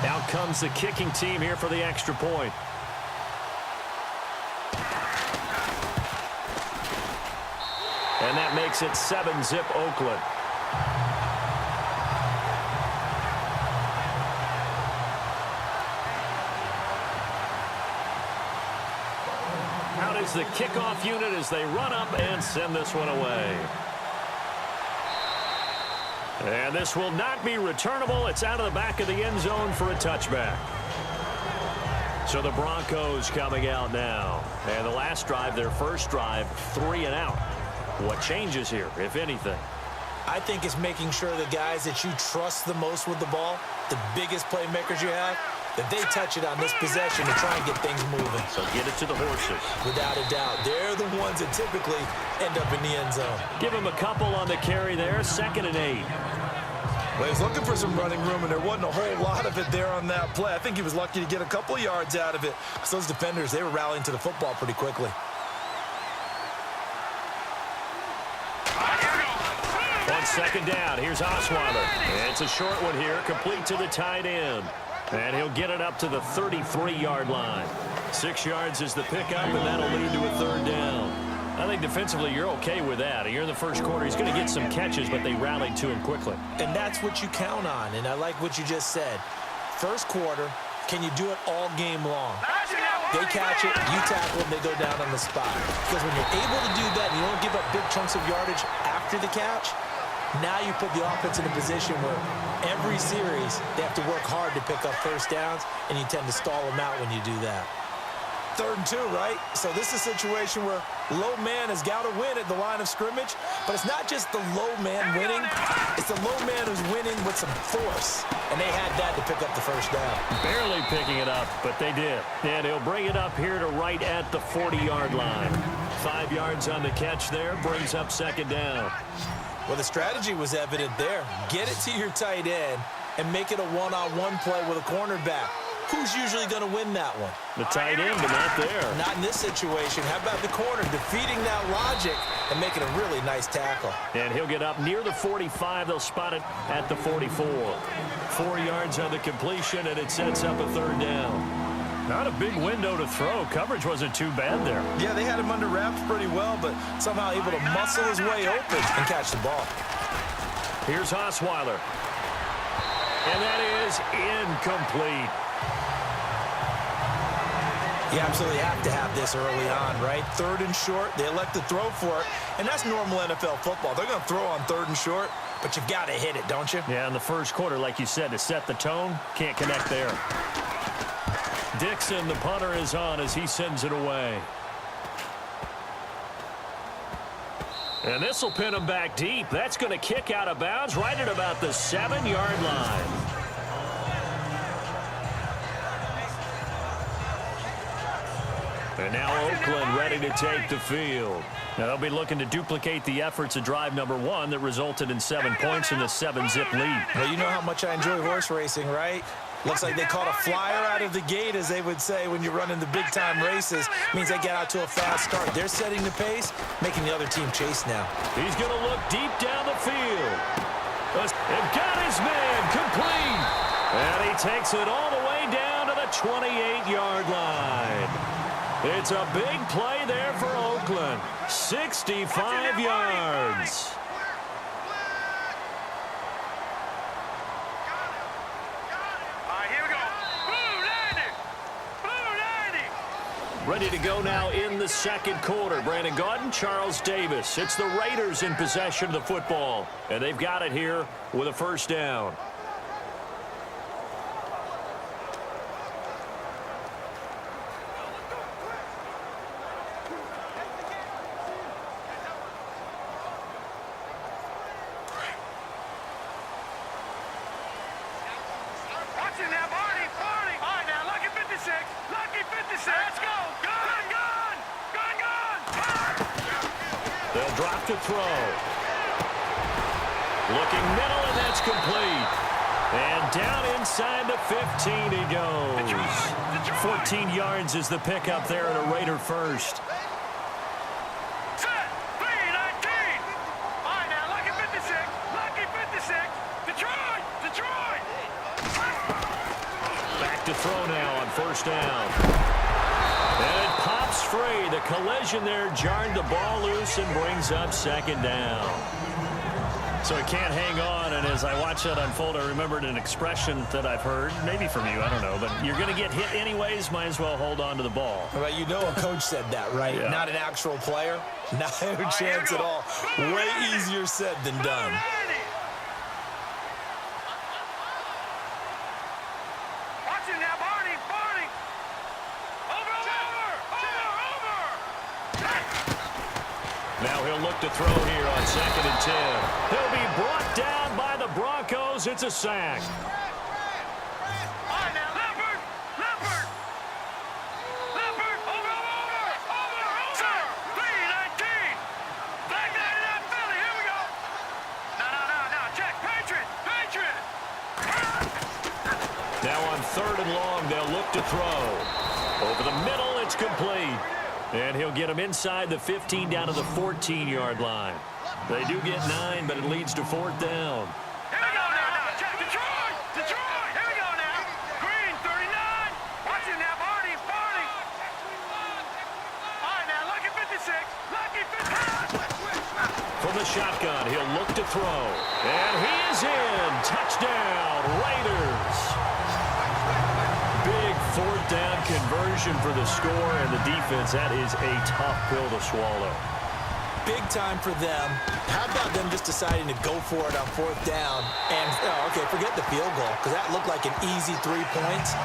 Out comes the kicking team here for the extra point. And that makes it 7-zip Oakland. Out is the kickoff unit as they run up and send this one away. And this will not be returnable. It's out of the back of the end zone for a touchback. So the Broncos coming out now. And the last drive, their first drive, 3 and out. What changes here, if anything? I think it's making sure the guys that you trust the most with the ball, the biggest playmakers you have, that they touch it on this possession to try and get things moving. So get it to the horses. Without a doubt. They're the ones that typically end up in the end zone. Give them a couple on the carry there, 2nd and 8. Well, he was looking for some running room, and there wasn't a whole lot of it there on that play. I think he was lucky to get a couple of yards out of it. Because those defenders, they were rallying to the football pretty quickly. On 2nd down, here's Osweiler. It's a short one here, complete to the tight end. And he'll get it up to the 33-yard line. 6 yards is the pickup, and that'll lead to a 3rd down. I think defensively you're okay with that. Here in the first quarter, he's going to get some catches, but they rallied to him quickly. And that's what you count on, and I like what you just said. First quarter, can you do it all game long? They catch it, you tackle them, they go down on the spot. Because when you're able to do that and you don't give up big chunks of yardage after the catch, now you put the offense in a position where every series they have to work hard to pick up first downs, and you tend to stall them out when you do that. 3rd and 2, right? So this is a situation where low man has got to win at the line of scrimmage, but it's not just the low man winning. It's the low man who's winning with some force, and they had that to pick up the first down. Barely picking it up, but they did. And he'll bring it up here to right at the 40-yard line. 5 yards on the catch there, brings up 2nd down. Well, the strategy was evident there. Get it to your tight end and make it a one-on-one play with a cornerback. Who's usually going to win that one? The tight end, but not there. Not in this situation. How about the corner defeating that logic and making a really nice tackle? And he'll get up near the 45. They'll spot it at the 44. 4 yards on the completion, and it sets up a 3rd down. Not a big window to throw. Coverage wasn't too bad there. Yeah, they had him under wraps pretty well, but somehow able to muscle his way open and catch the ball. Here's Osweiler. And that is incomplete. You absolutely have to have this early on, right? 3rd and short, they elect to throw for it, and that's normal NFL football. They're going to throw on 3rd and short, but you've got to hit it, don't you? Yeah, in the first quarter, like you said, to set the tone, can't connect there. Dixon, the punter, is on as he sends it away. And this will pin him back deep. That's going to kick out of bounds right at about the 7-yard line. And now Oakland ready to take the field. Now they'll be looking to duplicate the efforts of drive number 1 that resulted in 7 points in the 7-zip lead. Well, you know how much I enjoy horse racing, right? Looks like they caught a flyer out of the gate, as they would say when you're running the big-time races. It means they get out to a fast start. They're setting the pace, making the other team chase now. He's going to look deep down the field. And got his man complete. And he takes it all the way down to the 28-yard line. It's a big play there for Oakland. 65 yards. Ready to go now in the 2nd quarter. Brandon Gaudin, Charles Davis. It's the Raiders in possession of the football. And they've got it here with a 1st down. They'll drop to throw. Looking middle, and that's complete. And down inside the 15 he goes. 14 yards is the pickup there at a Raider first. throw now on first down. And it pops free. The collision there jarred the ball loose and brings up second down. So he can't hang on, and as I watch that unfold, I remembered an expression that I've heard, maybe from you, I don't know, but you're going to get hit anyways, might as well hold on to the ball. Well, you know a coach said that, right? Yeah. Not an actual player. Not a chance at all. Way easier said than done. Now he'll look to throw here on 2nd and 10. He'll be brought down by the Broncos. It's a sack. Now on 3rd and long, they'll look to throw. Over the middle, it's complete. And he'll get him inside the 15 down to the 14-yard line. They do get 9, but it leads to 4th down. Here we go now. Check Detroit. Detroit. Here we go now. Green, 39. Watch it now, Barney. Barney. All right, now, Lucky 56. Lucky 56. From the shotgun, he'll look to throw. And he is in. Touchdown, Raiders. Big 4th down conversion for the score, and the defense, that is a tough pill to swallow. Big time for them. How about them just deciding to go for it on 4th down? And, okay, forget the field goal, because that looked like an easy 3 points.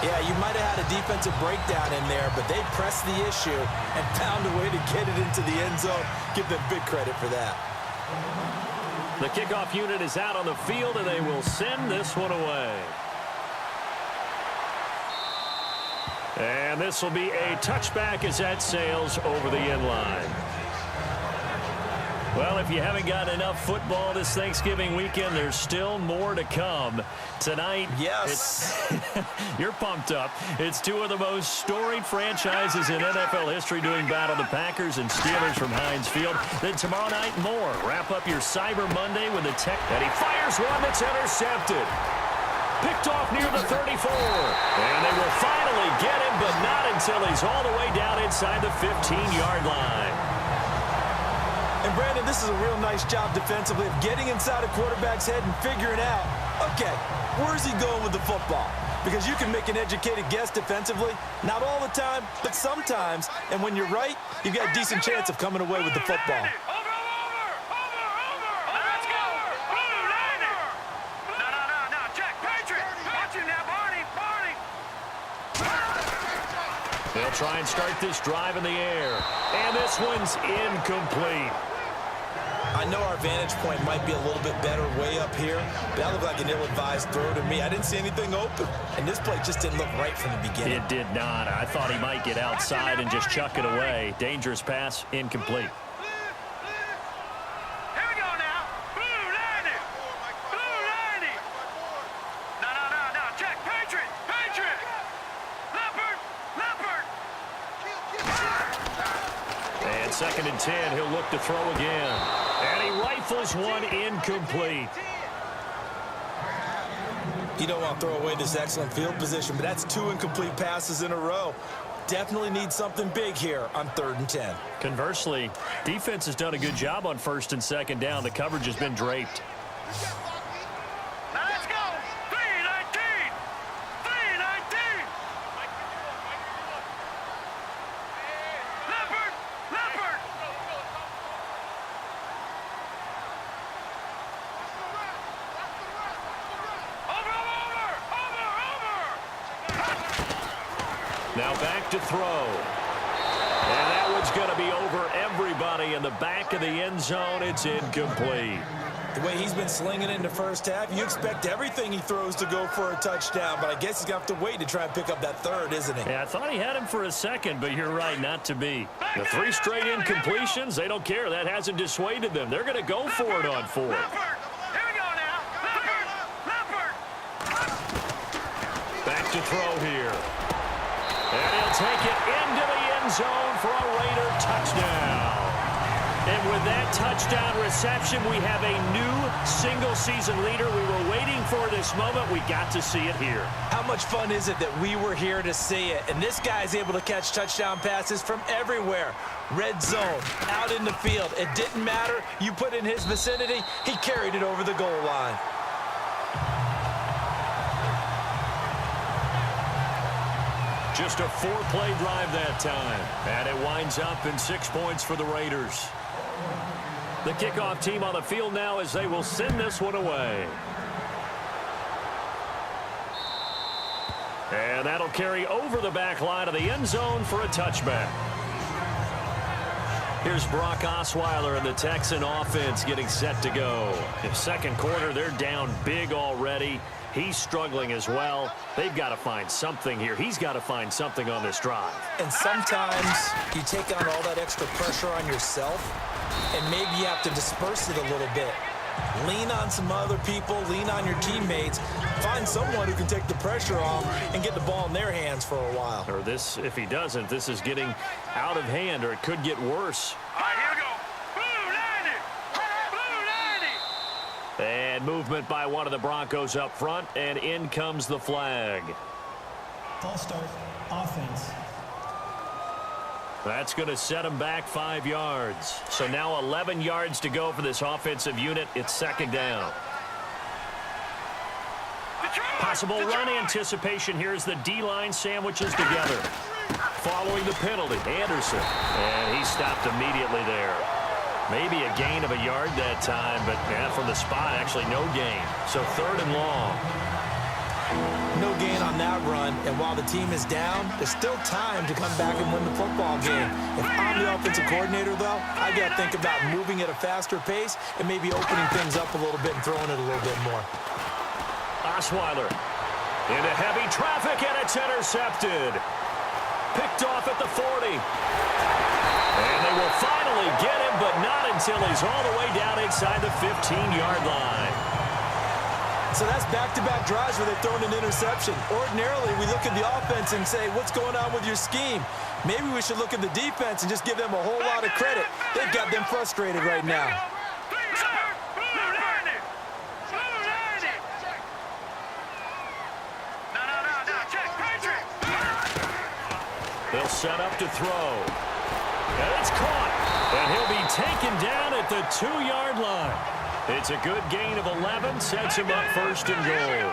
Yeah, you might have had a defensive breakdown in there, but they pressed the issue and found a way to get it into the end zone. Give them big credit for that. The kickoff unit is out on the field, and they will send this one away. And this will be a touchback as that sails over the end line. Well, if you haven't got enough football this Thanksgiving weekend, there's still more to come. Tonight, yes, you're pumped up. It's two of the most storied franchises in NFL history doing battle, the Packers and Steelers from Heinz Field. Then tomorrow night, more. Wrap up your Cyber Monday with the tech. And he fires one that's intercepted. Picked off near the 34. And they will finally get him, but not until he's all the way down inside the 15-yard line. And, Brandon, this is a real nice job defensively of getting inside a quarterback's head and figuring out, okay, where's he going with the football? Because you can make an educated guess defensively. Not all the time, but sometimes. And when you're right, you've got a decent chance of coming away with the football. They'll try and start this drive in the air. And this one's incomplete. I know our vantage point might be a little bit better way up here, but that looked like an ill-advised throw to me. I didn't see anything open, and this play just didn't look right from the beginning. It did not. I thought he might get outside and just chuck it away. Dangerous pass, incomplete. And 2nd and 10, he'll look to throw again. And he rifles one incomplete. You don't want to throw away this excellent field position, but that's 2 incomplete passes in a row. Definitely need something big here on 3rd and 10. Conversely, defense has done a good job on 1st and 2nd down. The coverage has been draped. Now back to throw. And that one's going to be over everybody in the back of the end zone. It's incomplete. The way he's been slinging it in the first half, you expect everything he throws to go for a touchdown, but I guess he's going to have to wait to try and pick up that 3rd, isn't he? Yeah, I thought he had him for a second, but you're right, not to be. The 3 straight incompletions, they don't care. That hasn't dissuaded them. They're going to go for it on 4th. Back to throw here. And he'll take it into the end zone for a Raider touchdown. And with that touchdown reception, we have a new single-season leader. We were waiting for this moment. We got to see it here. How much fun is it that we were here to see it? And this guy's able to catch touchdown passes from everywhere. Red zone, out in the field. It didn't matter. You put in his vicinity, he carried it over the goal line. Just a 4-play drive that time. And it winds up in 6 points for the Raiders. The kickoff team on the field now as they will send this one away. And that'll carry over the back line of the end zone for a touchback. Here's Brock Osweiler and the Texan offense getting set to go. In second quarter, they're down big already. He's struggling as well. They've got to find something here. He's got to find something on this drive. And sometimes you take on all that extra pressure on yourself, and maybe you have to disperse it a little bit. Lean on some other people, lean on your teammates, find someone who can take the pressure off and get the ball in their hands for a while. Or this, if he doesn't, this is getting out of hand, or it could get worse. All right, here we go. Blue 90. Blue 90. And movement by one of the Broncos up front, and in comes the flag. False start, offense. That's going to set him back 5 yards. So now 11 yards to go for this offensive unit. It's second down. Possible run anticipation here as the D-line sandwiches together. Following the penalty, Anderson. And he stopped immediately there. Maybe a gain of a yard that time, but from the spot, actually no gain. So third and long. No gain on that run, and while the team is down, there's still time to come back and win the football game. If I'm the offensive coordinator, though, I got to think about moving at a faster pace and maybe opening things up a little bit and throwing it a little bit more. Osweiler into heavy traffic, and it's intercepted. Picked off at the 40. And they will finally get him, but not until he's all the way down inside the 15-yard line. So that's back-to-back drives where they've thrown an interception. Ordinarily, we look at the offense and say, what's going on with your scheme? Maybe we should look at the defense and just give them a whole lot of credit. They've got them frustrated right now. They'll set up to throw. And it's caught. And he'll be taken down at the 2-yard line. It's a good gain of 11, sets him up first and goal.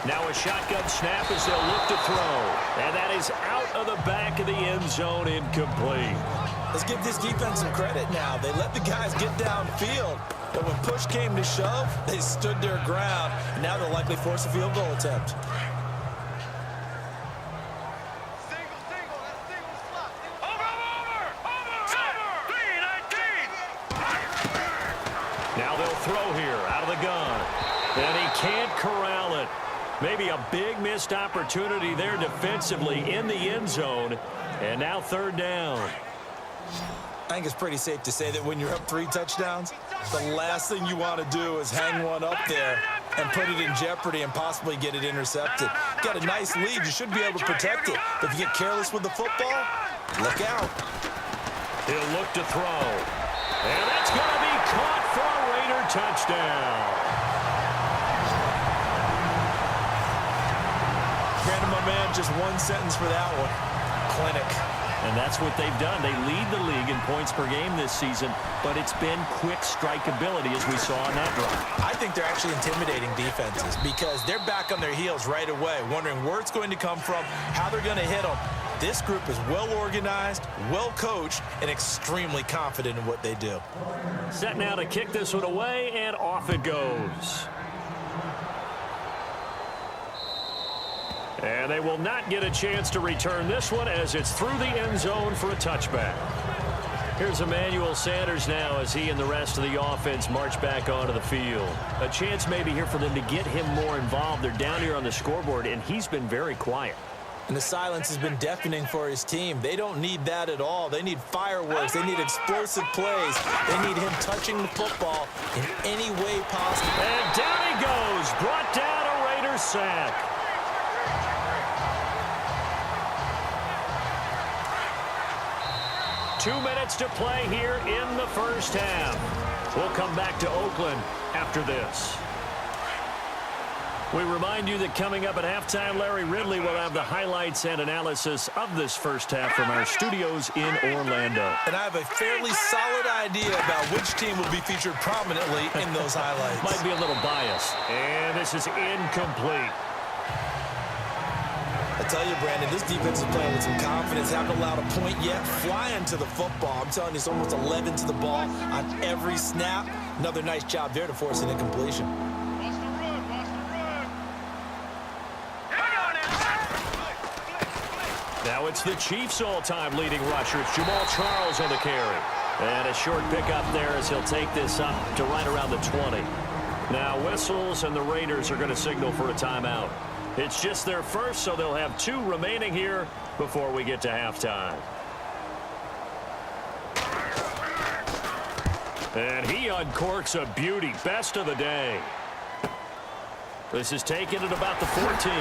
Now a shotgun snap as they'll look to throw. And that is out of the back of the end zone, incomplete. Let's give this defense some credit now. They let the guys get downfield, but when push came to shove, they stood their ground. And now they'll likely force a field goal attempt. Now they'll throw here out of the gun. And he can't corral it. Maybe a big missed opportunity there defensively in the end zone. And now third down. I think it's pretty safe to say that when you're up 3 touchdowns, the last thing you want to do is hang one up there and put it in jeopardy and possibly get it intercepted. Got a nice lead. You should be able to protect it. But if you get careless with the football, look out. He'll look to throw. And that's going to be caught for a Raider touchdown. Brandon, my man, just one sentence for that one. Clinic. And that's what they've done. They lead the league in points per game this season, but it's been quick strikeability as we saw on that drive. I think they're actually intimidating defenses because they're back on their heels right away, wondering where it's going to come from, how they're going to hit them. This group is well organized, well coached, and extremely confident in what they do. Set now to kick this one away, and off it goes. And they will not get a chance to return this one as it's through the end zone for a touchback. Here's Emmanuel Sanders now as he and the rest of the offense march back onto the field. A chance maybe here for them to get him more involved. They're down here on the scoreboard, and he's been very quiet. And the silence has been deafening for his team. They don't need that at all. They need fireworks. They need explosive plays. They need him touching the football in any way possible. And down he goes, brought down another sack. Two minutes to play here in the first half. We'll come back to Oakland after this. We remind you that coming up at halftime, Larry Ridley will have the highlights and analysis of this first half from our studios in Orlando. And I have a fairly solid idea about which team will be featured prominently in those highlights. Might be a little biased. And this is incomplete. I tell you, Brandon, this defense is playing with some confidence. Haven't allowed a point yet. Flying to the football. I'm telling you, it's almost 11 to the ball on every snap. Another nice job there to force an incompletion. Now it's the Chiefs' all-time leading rusher. It's Jamal Charles on the carry. And a short pickup there as he'll take this up to right around the 20. Now whistles and the Raiders are going to signal for a timeout. It's just their first, so they'll have 2 remaining here before we get to halftime. And he uncorks a beauty. Best of the day. This is taken at about the 14.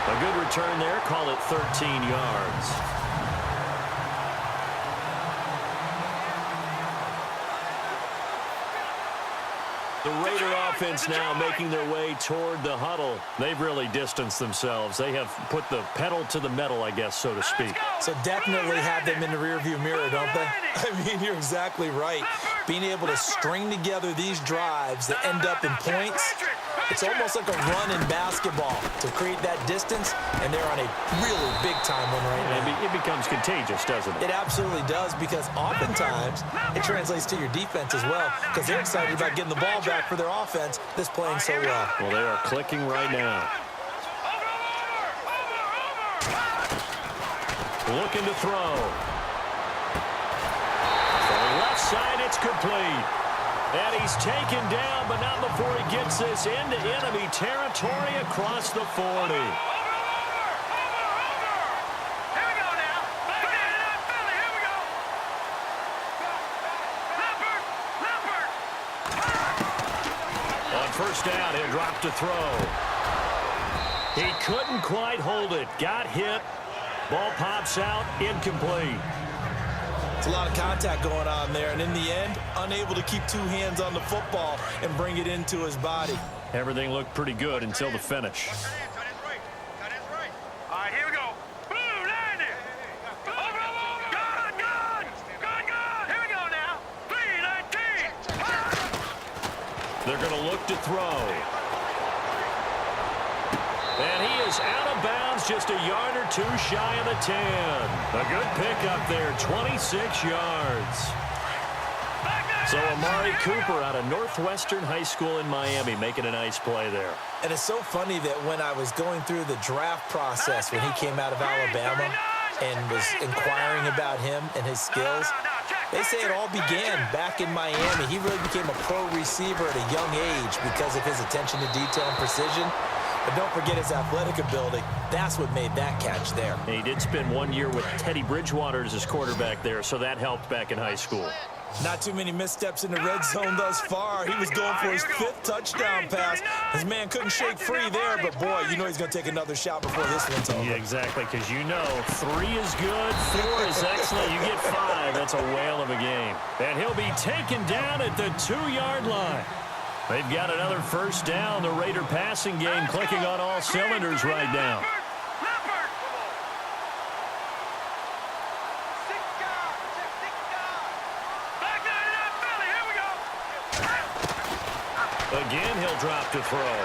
A good return there. Call it 13 yards. The Raider offense now making their way toward the huddle. They've really distanced themselves. They have put the pedal to the metal, I guess, so to speak. So definitely have them in the rearview mirror, don't they? I mean, you're exactly right. Being able to string together these drives that end up in points, it's almost like a run in basketball to create that distance, and they're on a really big-time one right now. It becomes contagious, doesn't it? It absolutely does, because oftentimes it translates to your defense as well, because they're excited about getting the ball back for their offense that's playing so well. Well, they are clicking right now. Looking to throw. For left side, it's complete. And he's taken down, but not before he gets this into enemy territory across the 40. On first down, he'll drop to throw. He couldn't quite hold it. Got hit. Ball pops out, incomplete. It's a lot of contact going on there, and in the end, unable to keep 2 hands on the football and bring it into his body. Everything looked pretty good until the finish. All right, here we go. Boom, land it. Over. Gun. Here we go now. 3-19. They're going to look to throw. And he is out of bounds, just a yard or 2 shy of the 10. A good pickup there, 26 yards. So Amari Cooper out of Northwestern High School in Miami making a nice play there. And it's so funny that when I was going through the draft process when he came out of Alabama and was inquiring about him and his skills, they say it all began back in Miami. He really became a pro receiver at a young age because of his attention to detail and precision. But don't forget his athletic ability. That's what made that catch there. And he did spend 1 year with Teddy Bridgewater as his quarterback there, so that helped back in high school. Not too many missteps in the red zone thus far. He was going for his 5th touchdown pass. His man couldn't shake free there, but boy, you know he's going to take another shot before this one's over. Yeah, exactly, because you know 3 is good, 4 is excellent. You get 5, that's a whale of a game. And he'll be taken down at the 2-yard line. They've got another first down. The Raider passing game clicking on all cylinders right now. Again, he'll drop to throw.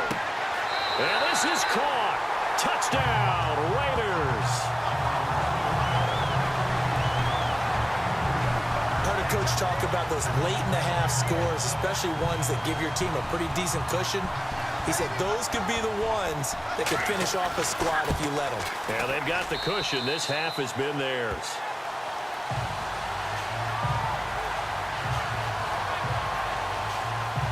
And this is caught. Touchdown, Raiders. Heard a coach talk about those late-in-the-half scores, especially ones that give your team a pretty decent cushion. He said those could be the ones that could finish off a squad if you let them. Yeah, they've got the cushion. This half has been theirs.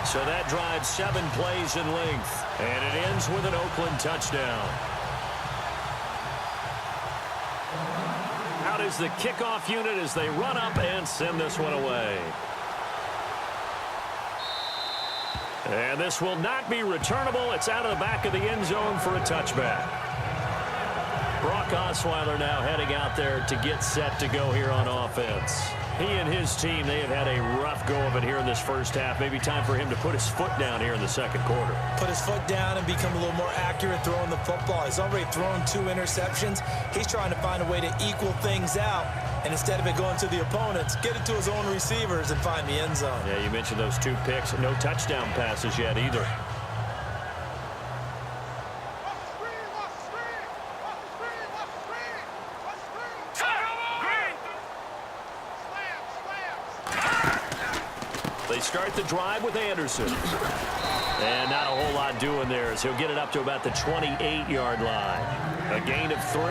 So that drives 7 plays in length, and it ends with an Oakland touchdown. Out is the kickoff unit as they run up and send this one away. And this will not be returnable. It's out of the back of the end zone for a touchback. Brock Osweiler now heading out there to get set to go here on offense. He and his team, they have had a rough go of it here in this first half. Maybe time for him to put his foot down here in the second quarter. Put his foot down and become a little more accurate throwing the football. He's already thrown 2 interceptions. He's trying to find a way to equal things out. And instead of it going to the opponents, get it to his own receivers and find the end zone. Yeah, you mentioned those 2 picks. No touchdown passes yet either. They start the drive with Anderson. And not a whole lot doing there as he'll get it up to about the 28-yard line. A gain of 3.